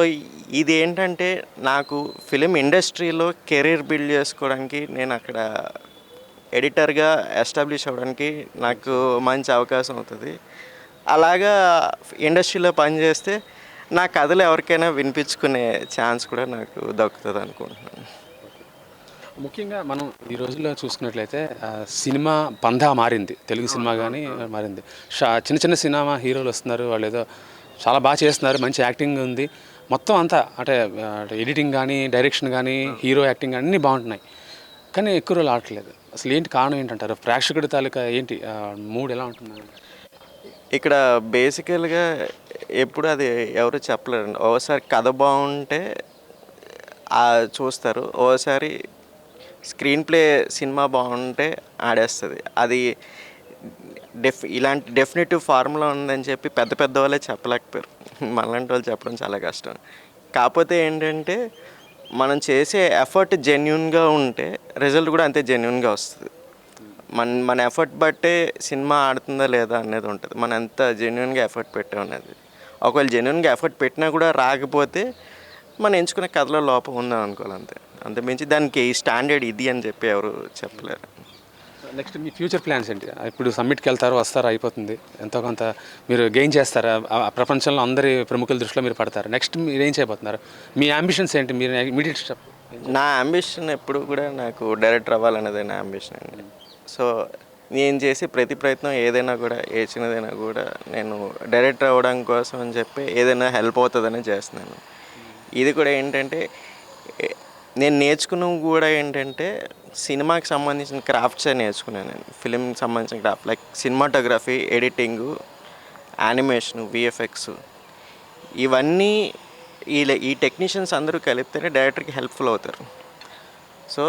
ఇది ఏంటంటే నాకు ఫిలిం ఇండస్ట్రీలో కెరీర్ బిల్డ్ చేసుకోవడానికి, నేను అక్కడ ఎడిటర్గా ఎస్టాబ్లిష్ అవ్వడానికి నాకు మంచి అవకాశం అవుతుంది. అలాగా ఇండస్ట్రీలో పనిచేస్తే నా కథలు ఎవరికైనా వినిపించుకునే ఛాన్స్ కూడా నాకు దక్కుతుంది అనుకుంటున్నాను. ముఖ్యంగా మనం ఈ రోజుల్లో చూసుకున్నట్లయితే సినిమా పందా మారింది. తెలుగు సినిమా కానీ మారింది. చిన్న చిన్న సినిమా హీరోలు వస్తున్నారు, వాళ్ళు ఏదో చాలా బాగా చేస్తున్నారు, మంచి యాక్టింగ్ ఉంది, మొత్తం అంతా అంటే ఎడిటింగ్ కానీ డైరెక్షన్ కానీ హీరో యాక్టింగ్ కానీ అన్నీ బాగుంటున్నాయి. కానీ ఎక్కువ రోజులు ఆడట్లేదు. అసలు ఏంటి కారణం ఏంటంటారు? ప్రేక్షకుడి తాలూకా ఏంటి మూడ్ ఎలా ఉంటుంది? ఇక్కడ బేసికల్గా ఎప్పుడు అది ఎవరు చెప్పలేరు. ఓసారి కథ బాగుంటే చూస్తారు, ఓసారి స్క్రీన్ ప్లే సినిమా బాగుంటే ఆడేస్తుంది. అది ఇలాంటి డెఫినెటివ్ ఫార్ములా ఉందని చెప్పి పెద్ద వాళ్ళే చెప్పలేకపోయారు. మనలాంటి వాళ్ళు చెప్పడం చాలా కష్టం. కాకపోతే ఏంటంటే మనం చేసే ఎఫర్ట్ జెన్యున్గా ఉంటే రిజల్ట్ కూడా అంతే జెన్యున్గా వస్తుంది. మన ఎఫర్ట్ బట్టే సినిమా ఆడుతుందా లేదా అనేది ఉంటుంది. మనం ఎంత జెన్యున్గా ఎఫర్ట్ పెట్టాం అనేది. ఒకవేళ జెన్యున్గా ఎఫర్ట్ పెట్టినా కూడా రాకపోతే మనం ఎంచుకునే కథలో లోపం ఉందని అనుకోవాలి అంతే. అంతమించి దానికి ఈ స్టాండర్డ్ ఇది అని చెప్పి ఎవరు చెప్పలేరు. నెక్స్ట్ మీ ఫ్యూచర్ ప్లాన్స్ ఏంటి? ఇప్పుడు సమ్మిట్కి వెళ్తారు, వస్తారు, అయిపోతుంది, ఎంతో కొంత మీరు గెయిన్ చేస్తారా? ప్రపంచంలో అందరి ప్రముఖుల దృష్టిలో మీరు పడతారు. నెక్స్ట్ మీరు ఏం చేయబోతున్నారు? మీ అంబిషన్స్ ఏంటి? మీరు ఇమీడియట్ స్టెప్? నా అంబిషన్ ఎప్పుడు కూడా నాకు డైరెక్టర్ అవ్వాలనేదే నా అంబిషన్ అండి. సో నేను చేసి ప్రతి ప్రయత్నం ఏదైనా కూడా, ఏ చిన్నదైనా కూడా నేను డైరెక్టర్ అవ్వడం కోసం అని చెప్పి ఏదైనా హెల్ప్ అవుతుందని చేస్తున్నాను. ఇది కూడా ఏంటంటే నేను నేర్చుకున్నవి కూడా ఏంటంటే సినిమాకి సంబంధించిన క్రాఫ్ట్సే నేర్చుకున్నాను నేను. ఫిలింకి సంబంధించిన craft like cinematography, editing, animation, VFX, ఇవన్నీ ఈ టెక్నీషియన్స్ అందరూ కలిపితేనే డైరెక్టర్కి హెల్ప్ఫుల్ అవుతారు. సో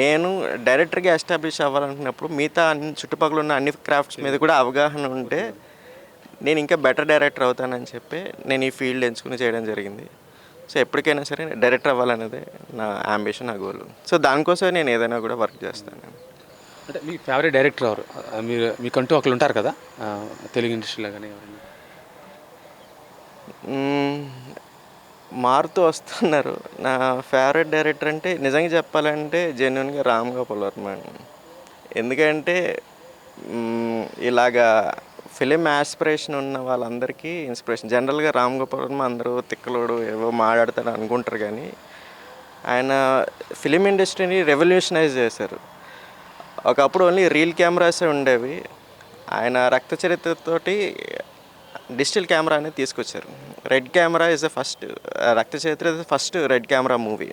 నేను డైరెక్టర్గా ఎస్టాబ్లిష్ అవ్వాలనుకున్నప్పుడు మిగతా చుట్టుపక్కల ఉన్న అన్ని క్రాఫ్ట్స్ మీద కూడా అవగాహన ఉంటే నేను ఇంకా బెటర్ డైరెక్టర్ అవుతానని చెప్పి నేను ఈ ఫీల్డ్ ఎంచుకుని చేయడం జరిగింది. సో ఎప్పటికైనా సరే డైరెక్టర్ అవ్వాలనేదే నా అంబిషన్, నా గోల్. సో దానికోసం నేను ఏదైనా కూడా వర్క్ చేస్తాను. అంటే మీ ఫేవరెట్ డైరెక్టర్ ఎవరు? మీకంటూ ఒకరు ఉంటారు కదా తెలుగు ఇండస్ట్రీలో కానీ ఎవరైనా? మారుతూ వస్తున్నారు. నా ఫేవరెట్ డైరెక్టర్ అంటే నిజంగా చెప్పాలంటే జెన్యున్గా రామ్ గోపాల్ వర్మ. ఎందుకంటే ఇలాగా ఫిలిం యాస్పిరేషన్ ఉన్న వాళ్ళందరికీ ఇన్స్పిరేషన్. జనరల్గా రామ్ గోపాల్ వర్మ అందరూ తిక్కలోడు ఏవో మాట్లాడతాడు అనుకుంటారు, కానీ ఆయన ఫిలిం ఇండస్ట్రీని రెవల్యూషనైజ్ చేశారు. ఒకప్పుడు ఓన్లీ రీల్ కెమెరాసే ఉండేవి. ఆయన రక్త చరిత్రతోటి డిజిటల్ కెమెరా అనేది తీసుకొచ్చారు. Red camera is the first, రక్త చరిత్ర is the first red camera movie.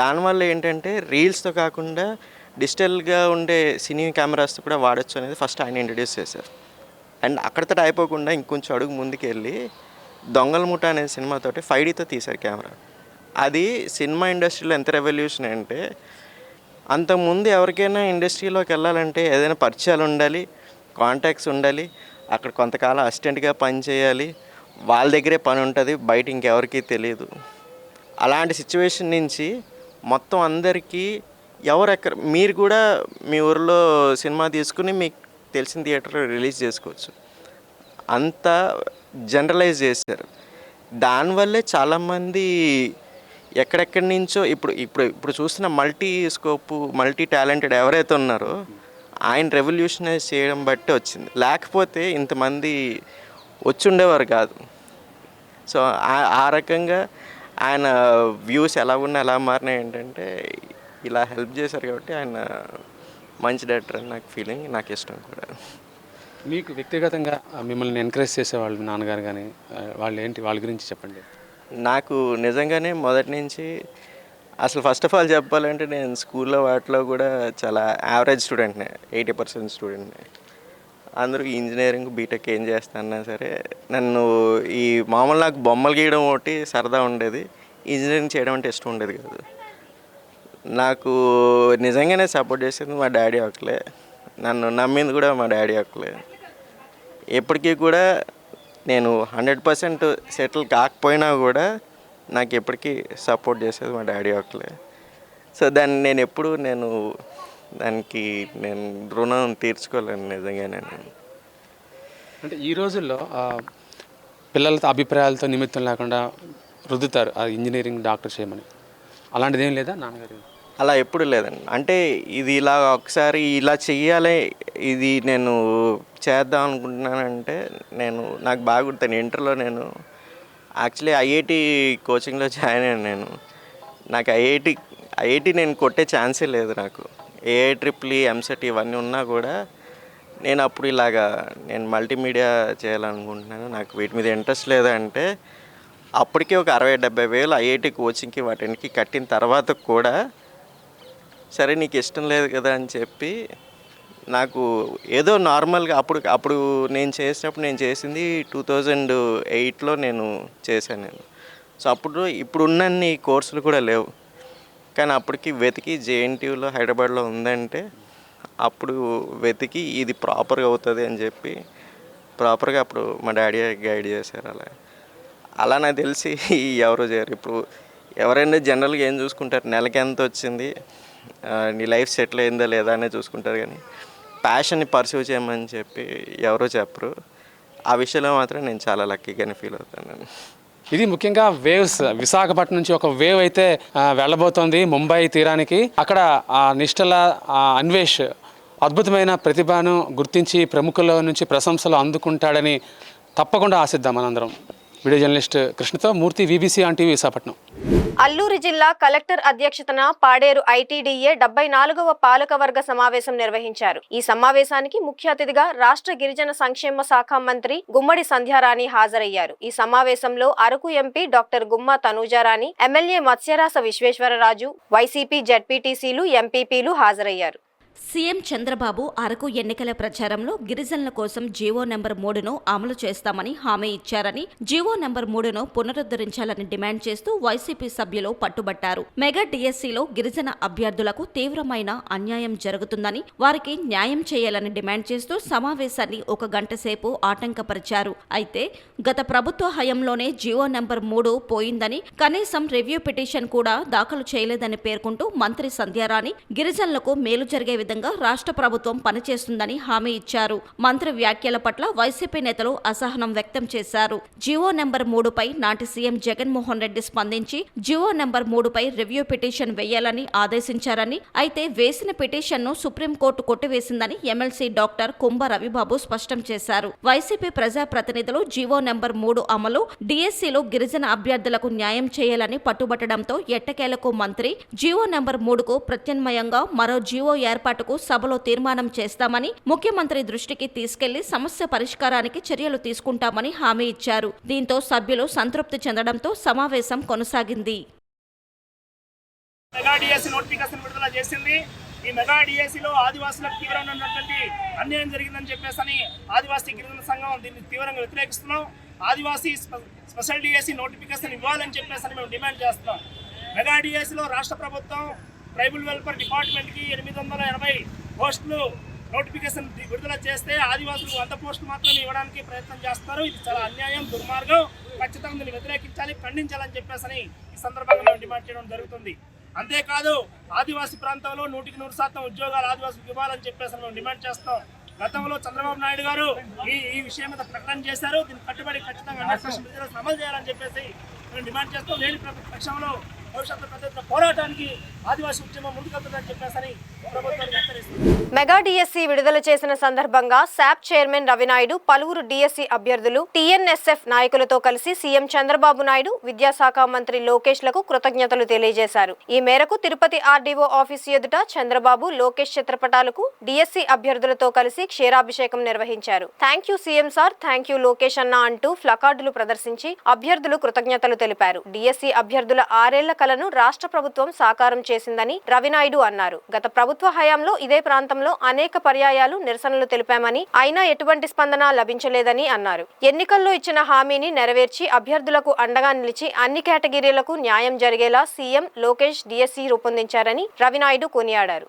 దానివల్ల ఏంటంటే రీల్స్తో కాకుండా డిజిటల్గా ఉండే సినీ కెమెరాస్తో కూడా వాడచ్చు అనేది ఫస్ట్ ఆయన ఇంట్రడ్యూస్ చేశారు. అండ్ అక్కడితో అయిపోకుండా ఇంకొంచెం అడుగు ముందుకు వెళ్ళి దొంగల ముఠ అనే సినిమాతోటి 5Dతో తీశారు కెమెరా. అది సినిమా ఇండస్ట్రీలో ఎంత రెవల్యూషన్ అంటే, అంతకుముందు ఎవరికైనా ఇండస్ట్రీలోకి వెళ్ళాలంటే ఏదైనా పరిచయాలు ఉండాలి, కాంటాక్ట్స్ ఉండాలి, అక్కడ కొంతకాలం అసిస్టెంట్గా పని చేయాలి, వాళ్ళ దగ్గరే పని ఉంటుంది, బయట ఇంకెవరికీ తెలియదు. అలాంటి సిచ్యువేషన్ నుంచి మొత్తం అందరికీ ఎవరెక్కడ మీరు కూడా మీ ఊరిలో సినిమా తీసుకుని మీకు తెలిసిన థియేటర్లో రిలీజ్ చేసుకోవచ్చు, అంతా జనరలైజ్ చేశారు. దానివల్లే చాలామంది ఎక్కడెక్కడి నుంచో ఇప్పుడు చూస్తున్న మల్టీ స్కోప్ మల్టీ టాలెంటెడ్ ఎవరైతే ఉన్నారో ఆయన రెవల్యూషనైజ్ చేయడం బట్టి వచ్చింది. లేకపోతే ఇంతమంది వచ్చి ఉండేవారు కాదు. సో ఆ రకంగా ఆయన వ్యూస్ ఎలా ఉన్నా ఎలా మారినాయి ఏంటంటే ఇలా హెల్ప్ చేశారు కాబట్టి ఆయన మంచి డైరెక్టర్ అని నాకు ఫీలింగ్, నాకు ఇష్టం కూడా. మీకు వ్యక్తిగతంగా మిమ్మల్ని ఎంకరేజ్ చేసేవాళ్ళు నాన్నగారు కానీ వాళ్ళు ఏంటి, వాళ్ళ గురించి చెప్పండి. నాకు నిజంగానే మొదటి నుంచి అసలు ఫస్ట్ ఆఫ్ ఆల్ చెప్పాలంటే నేను స్కూల్లో వాటిలో కూడా చాలా యావరేజ్ స్టూడెంట్నే, 80% స్టూడెంట్నే. అందరూ ఇంజనీరింగ్ బీటెక్ ఏం చేస్తానా సరే నన్ను ఈ మామూలు నాకు బొమ్మలు గీయడం ఒకటి సరదా ఉండేది, ఇంజనీరింగ్ చేయడం అంటే ఇష్టం ఉండేది కాదు. నాకు నిజంగానే సపోర్ట్ చేసేది మా డాడీ ఒక్కలే, నన్ను నమ్మింది కూడా మా డాడీ ఒక్కలే. ఎప్పటికీ కూడా నేను 100% సెటిల్ కాకపోయినా కూడా నాకు ఎప్పటికీ సపోర్ట్ చేసేది మా డాడీ ఒక్కలే. సో దాన్ని నేను ఎప్పుడు దానికి నేను రుణం తీర్చుకోలేను నిజంగానే. అంటే ఈ రోజుల్లో పిల్లలతో అభిప్రాయాలతో నిమిత్తం లేకుండా రుద్దుతారు ఆ ఇంజనీరింగ్ డాక్టర్ చేయమని, అలాంటిది ఏం లేదా నాన్నగారు? అలా ఎప్పుడు లేదండి. అంటే ఇది ఇలా ఒకసారి ఇలా చెయ్యాలి, ఇది నేను చేద్దాం అనుకుంటున్నానంటే నాకు బాగా గుర్తాను. ఇంటర్లో నేను యాక్చువల్లీ ఐఐటి కోచింగ్లో జాయిన్ అయ్యాను. నాకు ఐఐటి నేను కొట్టే ఛాన్సే లేదు. నాకు ఏఐట్రిపుల్ ఎంసెట్ ఇవన్నీ ఉన్నా కూడా నేను అప్పుడు నేను మల్టీమీడియా చేయాలనుకుంటున్నాను, నాకు వీటి మీద ఇంట్రెస్ట్ లేదంటే అప్పటికే ఒక 60-70 వేలు ఐఐటి కోచింగ్కి వాటికి కట్టిన తర్వాత కూడా సరే నీకు ఇష్టం లేదు కదా అని చెప్పి నాకు ఏదో నార్మల్గా అప్పుడు నేను చేసింది 2008లో నేను చేశాను. సో ఇప్పుడున్నన్ని కోర్సులు కూడా లేవు, కానీ అప్పటికి వెతికి జేఎన్టీయూలో హైదరాబాద్లో ఉందంటే అప్పుడు వెతికి ఇది ప్రాపర్గా అవుతుంది అని చెప్పి ప్రాపర్గా అప్పుడు మా డాడీ గైడ్ చేశారు. అలా నాకు తెలిసి ఎవరు చేయరు. ఇప్పుడు ఎవరైనా జనరల్గా ఏం చూసుకుంటారు, నెలకి ఎంత వచ్చింది, నీ లైఫ్ సెటిల్ అయిందా లేదా అనే చూసుకుంటారు, కానీ ప్యాషన్ని పర్సూ చేయమని చెప్పి ఎవరో చెప్పరు. ఆ విషయంలో మాత్రం నేను చాలా లక్కీగానే ఫీల్ అవుతాను. ఇది ముఖ్యంగా వేవ్స్, విశాఖపట్నం నుంచి ఒక వేవ్ అయితే వెళ్ళబోతోంది ముంబై తీరానికి. అక్కడ నిష్టల అన్వేష్ అద్భుతమైన ప్రతిభను గుర్తించి ప్రముఖుల నుంచి ప్రశంసలు అందుకుంటాడని తప్పకుండా ఆశిద్దాం మనందరం. వీడియో జర్నలిస్ట్ కృష్ణతో Murthy, VBC on TV, Visakhapatnam. Alluri జిల్లా కలెక్టర్ అధ్యక్షతన పాడేరు ఐటీడీఏ 74వ పాలకవర్గ సమావేశం నిర్వహించారు. ఈ సమావేశానికి ముఖ్య అతిథిగా రాష్ట్ర గిరిజన సంక్షేమ శాఖ మంత్రి గుమ్మడి సంధ్యారాణి హాజరయ్యారు. ఈ సమావేశంలో అరకు ఎంపీ డాక్టర్ గుమ్మా తనూజారాణి, ఎమ్మెల్యే మత్స్యరాస విశ్వేశ్వరరాజు, వైసీపీ జెడ్పీటీసీలు, ఎంపీపీలు హాజరయ్యారు. సీఎం చంద్రబాబు అరకు ఎన్నికల ప్రచారంలో గిరిజనుల కోసం జీవో నెంబర్ 3ను అమలు చేస్తామని హామీ ఇచ్చారని, జీవో నెంబర్ 3ను పునరుద్ధరించాలని డిమాండ్ చేస్తూ వైసీపీ సభ్యులు పట్టుబట్టారు. మెగా డిఎస్సీలో గిరిజన అభ్యర్థులకు తీవ్రమైన అన్యాయం జరుగుతుందని, వారికి న్యాయం చేయాలని డిమాండ్ చేస్తూ సమావేశాన్ని 1 గంట సేపు ఆటంకపరిచారు. అయితే గత ప్రభుత్వ హయాంలోనే జీవో నెంబర్ 3 పోయిందని, కనీసం రివ్యూ పిటిషన్ కూడా దాఖలు చేయలేదని పేర్కొంటూ మంత్రి సంధ్యారాణి గిరిజనులకు మేలు జరిగే విధంగా రాష్ట్ర ప్రభుత్వం పనిచేస్తుందని హామీ ఇచ్చారు. మంత్రి వ్యాఖ్యల పట్ల వైసీపీ నేతలు అసహనం వ్యక్తం చేశారు. జివో నెంబర్ 3పై నాటి సీఎం జగన్మోహన్ రెడ్డి స్పందించి జివో నెంబర్ 3పై రివ్యూ పిటిషన్ వేయాలని ఆదేశించారని, అయితే వేసిన పిటిషన్ను సుప్రీంకోర్టు కొట్టివేసిందని ఎమ్మెల్సీ డాక్టర్ కుంభ రవిబాబు స్పష్టం చేశారు. వైసీపీ ప్రజాప్రతినిధులు జివో నెంబర్ 3 అమలు, డిఎస్సీలో గిరిజన అభ్యర్థులకు న్యాయం చేయాలని పట్టుబట్టడంతో ఎట్టకేలకు మంత్రి జివో నెంబర్ 3కు ప్రత్యామ్నాయంగా మరో జివో ఏర్పాటుకు సభలో తీర్మానం చేస్తామని, ముఖ్యమంత్రి దృష్టికి తీసుకెళ్లి సమస్య పరిష్కారానికి చర్యలు తీసుకుంటామని హామీ ఇచ్చారు. దీంతో సభ్యులు సంతృప్తి చెందడంతో సమావేశం కొనసాగింది. మెగా డిఎస్సీ నోటిఫికేషన్ విడుదల చేసింది. ఈ మెగా డిఎస్సీలో ఆదివాసులకు తీవ్రమైనటువంటి అన్యాయం జరిగిందని చెప్పేసి ఆదివాసీ గిరిజన సంఘం దీన్ని తీవ్రంగా వ్యతిరేకిస్తున్నాం. ఆదివాసీ స్పెషల్ డిఎస్సీ నోటిఫికేషన్ ఇవ్వాలని చెప్పేసి మేము డిమాండ్ చేస్తున్నాం. మెగా డిఎస్సీలో రాష్ట్ర ప్రభుత్వం ట్రైబల్ వెల్ఫేర్ డిపార్ట్మెంట్కి 880 పోస్టులు నోటిఫికేషన్ విడుదల చేస్తే ఆదివాసులకు 100 పోస్టులు మాత్రమే ఇవ్వడానికి ప్రయత్నం చేస్తున్నారు. ఇది చాలా అన్యాయం, దుర్మార్గం. ఖచ్చితంగా దీన్ని వ్యతిరేకించాలి, ఖండించాలని చెప్పేసి ఈ సందర్భంగా మేము డిమాండ్ చేయడం జరుగుతుంది. అంతేకాదు ఆదివాసీ ప్రాంతంలో 100% ఉద్యోగాలు ఆదివాసులకు ఇవ్వాలని చెప్పేసి మేము డిమాండ్ చేస్తాం. గతంలో చంద్రబాబు నాయుడు గారు ఈ విషయం మీద ప్రకటన చేశారు. దీన్ని కట్టుబడి ఖచ్చితంగా 100% అమలు చేయాలని చెప్పేసి మేము డిమాండ్ చేస్తాం. లేని పక్షంలో భవిష్యత్తు పెద్ద పోరాటానికి ఆదివాసీ ఉద్యమం ముందుకెళ్తుందని చెప్పేసి ప్రభుత్వాన్ని హెచ్చరిస్తుంది. మెగా డిఎస్సీ విడుదల చేసిన సందర్భంగా శాప్ చైర్మన్ రవినాయుడు పలువురు డిఎస్సీ అభ్యర్థులు, టీఎన్ఎస్ఎఫ్ నాయకులతో కలిసి సీఎం చంద్రబాబు నాయుడు, విద్యాశాఖ మంత్రి లోకేష్ లకు కృతజ్ఞతలు తెలియజేశారు. ఈ మేరకు తిరుపతి ఆర్డీఓ ఆఫీసు ఎదుట చంద్రబాబు, లోకేష్ చిత్రపటాలకు డిఎస్సీ అభ్యర్థులతో కలిసి క్షీరాభిషేకం నిర్వహించారు. Thank you CM sir, thank you Lokesh అన్న అంటూ ప్లకార్డులు ప్రదర్శించి అభ్యర్థులు కృతజ్ఞతలు తెలిపారు. డిఎస్సీ అభ్యర్థుల 6 ఏళ్ల కలను రాష్ట్ర ప్రభుత్వం సాకారం చేసిందని రవినాయుడు అన్నారు. గత ప్రభుత్వ హయాంలో ఇదే ప్రాంతంలో అనేక పర్యాయాలు నిరసనలు తెలిపామని, అయినా ఎటువంటి స్పందన లభించలేదని అన్నారు. ఎన్నికల్లో ఇచ్చిన హామీని నెరవేర్చి అభ్యర్థులకు అండగా నిలిచి అన్ని కేటగిరీలకు న్యాయం జరిగేలా సీఎం లోకేష్ డిఎస్సీ రూపొందించారని రవినాయుడు కొనియాడారు.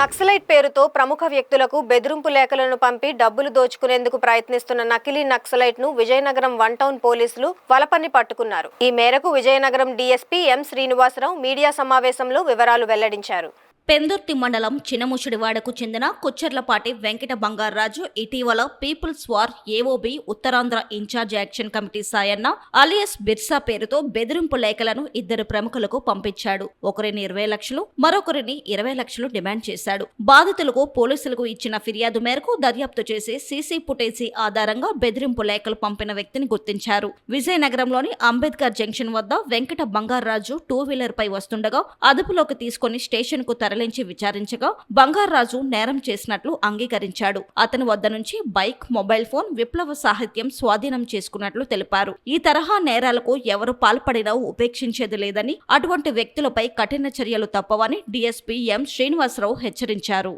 నక్సలైట్ పేరుతో ప్రముఖ వ్యక్తులకు బెదిరింపు లేఖలను పంపి డబ్బులు దోచుకునేందుకు ప్రయత్నిస్తున్న నకిలీ నక్సలైట్ ను విజయనగరం 1 టౌన్ పోలీసులు వలపన్ని పట్టుకున్నారు. ఈ మేరకు Vizianagaram DSP M Srinivasa Rao media సమావేశంలో వివరాలు వెల్లడించారు. పెందుర్తి మండలం చినముషిడివాడకు చెందిన కుచ్చర్లపాటి వెంకట బంగారాజు ఇటీవల people's war AOB Uttarandhra incharge action committee Sayanna alias Birsa పేరుతో బెదిరింపు లేఖలను 2 ప్రముఖులకు పంపించాడు. ఒకరిని 20 లక్షలు, మరొకరిని 20 లక్షలు డిమాండ్ చేశాడు. బాధితులకు పోలీసులకు ఇచ్చిన ఫిర్యాదు మేరకు దర్యాప్తు చేసి సీసీ ఫుటేజీ ఆధారంగా బెదిరింపు లేఖలు పంపిన వ్యక్తిని గుర్తించారు. విజయనగరంలోని అంబేద్కర్ జంక్షన్ వద్ద వెంకట బంగారాజు 2 వీలర్ పై వస్తుండగా అదుపులోకి తీసుకుని స్టేషన్ కు తరలించి విచారించగా బంగారాజు నేరం చేసినట్లు అంగీకరించాడు. అతని వద్ద నుంచి బైక్, మొబైల్ ఫోన్, విప్లవ సాహిత్యం స్వాధీనం చేసుకున్నట్లు తెలిపారు. ఈ తరహా నేరాలకు ఎవరు పాల్పడినా ఉపేక్షించేది లేదని, అటువంటి వ్యక్తులపై కఠిన చర్యలు తప్పవని డీఎస్పీ ఎం శ్రీనివాసరావు హెచ్చరించారు.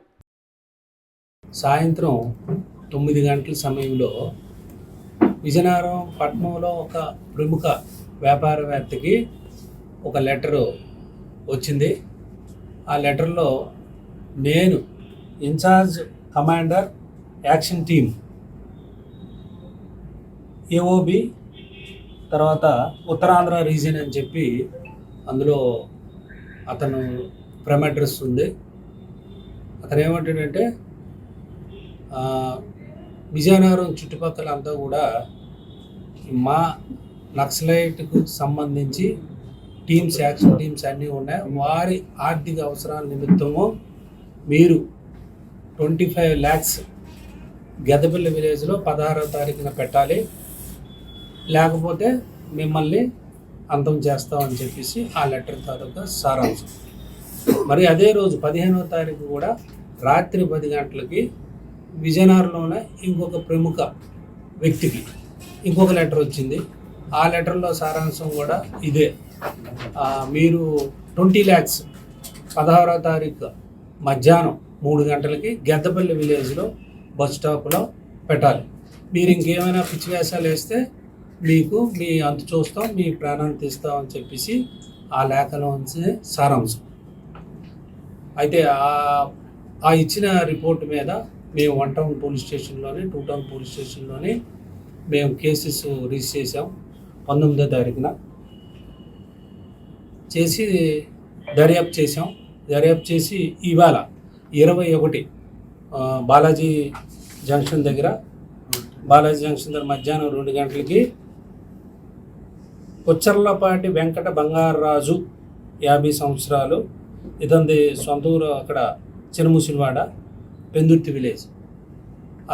సాయంత్రం 9 గంటల సమయంలో విజయనగరం పట్టణంలో ఒక ప్రముఖ వ్యాపారవేత్తకి ఒక లెటరు వచ్చింది. ఆ లెటర్లో నేను incharge commander action team AOB తర్వాత ఉత్తరాంధ్ర రీజియన్ అని చెప్పి అందులో అతను ప్రైమ్ అడ్రస్ ఉంది. అతను ఏమంటాడంటే విజయనగరం చుట్టుపక్కల అంతా కూడా మా నక్సలైట్కు సంబంధించి టీమ్స్, యాక్షన్ టీమ్స్ అన్నీ ఉన్నాయి. వారి ఆర్థిక అవసరాల నిమిత్తము మీరు 25 lakhs గెదపల్లి విలేజ్లో 16వ తారీఖున పెట్టాలి, లేకపోతే మిమ్మల్ని అంతం చేస్తామని చెప్పేసి ఆ లెటర్ తాలూకా సారాంశం. మరి అదే రోజు 15వ తారీఖు కూడా రాత్రి 10 గంటలకి విజయనగరంలోనే ఇంకొక ప్రముఖ వ్యక్తికి ఇంకొక లెటర్ వచ్చింది. ఆ లెటర్లో సారాంశం కూడా ఇదే. మీరు 20 lakhs 16వ తారీఖు మధ్యాహ్నం 3 గంటలకి గెద్దపల్లి విలేజ్లో బస్ స్టాప్లో పెట్టాలి. మీరు ఇంకేమైనా పిచ్చి వేషాలు వేస్తే మీకు మీ అంత చూస్తాం, మీ ప్రాణాన్ని తీస్తామని చెప్పేసి ఆ లేఖలో సారాంశం. అయితే ఆ ఆ ఇచ్చిన రిపోర్ట్ మీద మేము 1 టౌన్ పోలీస్ స్టేషన్లోని 2 టౌన్ పోలీస్ స్టేషన్లోని మేము కేసెస్ రిజిస్టర్ చేసాం 19వ తారీఖున చేసి దర్యాప్తు చేసాం. దర్యాప్తు చేసి ఇవాళ 21 బాలాజీ జంక్షన్ దగ్గర మధ్యాహ్నం 2 గంటలకి కొచ్చర్లపాటి వెంకట బంగారరాజు 50 సంవత్సరాలు, ఇతని సొంత ఊరు అక్కడ చినముసిలివాడ పెందుర్తి విలేజ్.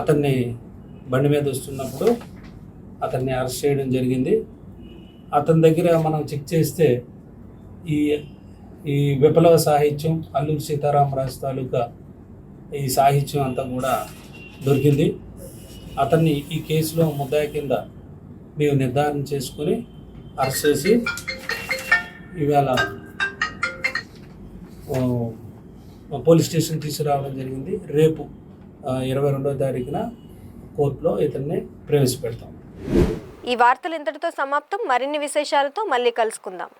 అతన్ని బండి మీద వస్తున్నప్పుడు అతన్ని అరెస్ట్ చేయడం జరిగింది. అతని దగ్గర మనం చెక్ చేస్తే ఈ విప్లవ సాహిత్యం, అల్లూరి సీతారామరాజు తాలూకా ఈ సాహిత్యం అంతా కూడా దొరికింది. అతన్ని ఈ కేసులో ముద్దాయి కింద మేము నిర్ధారణ చేసుకుని అరెస్ట్ చేసి ఇవాళ పోలీస్ స్టేషన్ తీసుకురావడం జరిగింది. రేపు 22వ తారీఖున కోర్టులో ఇతన్ని ప్రవేశపెడతాం. ఈ వార్తలు ఇంతటితో సమాప్తం. మరిన్ని విశేషాలతో మళ్ళీ కలుసుకుందాం.